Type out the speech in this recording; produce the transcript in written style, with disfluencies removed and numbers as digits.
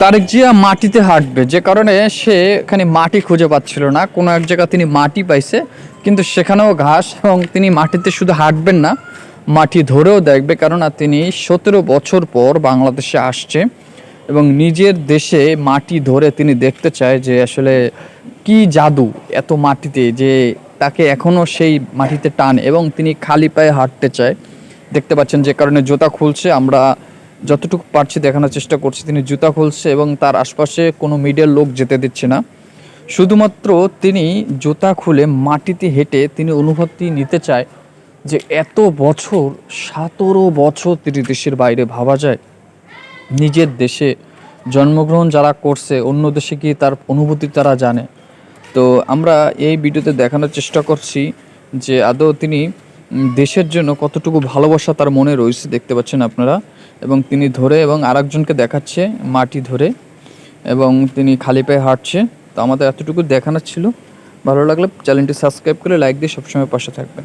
তারেক জিয়া মাটিতে হাঁটবে, যে কারণে সে এখানে মাটি খুঁজে পাচ্ছিল না। কোনো এক জায়গায় তিনি মাটি পাইছে, কিন্তু সেখানেও ঘাস, এবং তিনি মাটিতে শুধু হাঁটবেন না, মাটি ধরেও দেখবে। কেননা তিনি 17 বছর পর বাংলাদেশে আসছে এবং নিজের দেশে মাটি ধরে তিনি দেখতে চায় যে আসলে কি জাদু এত মাটিতে, যে তাকে এখনও সেই মাটিতে টানে, এবং তিনি খালি পায়ে হাঁটতে চায়। দেখতে পাচ্ছেন যে কারণে জুতা খুলছে, আমরা যতটুকু পারছি দেখানোর চেষ্টা করছি। তিনি জুতা খুলছে এবং তার আশপাশে কোনো মিডিয়ার লোক যেতে দিচ্ছে না। শুধুমাত্র তিনি জুতা খুলে মাটিতে হেঁটে তিনি অনুভূতি নিতে চায় যে এত বছর, 17 বছর তিনি দেশের বাইরে। ভাবা যায়, নিজের দেশে জন্মগ্রহণ যারা করছে, অন্য দেশে গিয়ে তার অনুভূতি তারা জানে। তো আমরা এই ভিডিওতে দেখানোর চেষ্টা করছি যে আদৌ তিনি দেশের জন্য কতটুকু ভালোবাসা তার মনে রয়েছে, দেখতে পাচ্ছেন আপনারা। এবং তিনি ধরে এবং আরেকজনকে দেখাচ্ছে মাটি ধরে, এবং তিনি খালি পায়ে হাঁটছে। তো আমাদের এতটুকু দেখানোর ছিল। ভালো লাগলে চ্যানেলটি সাবস্ক্রাইব করে লাইক দিয়ে সবসময় পাশে থাকবেন।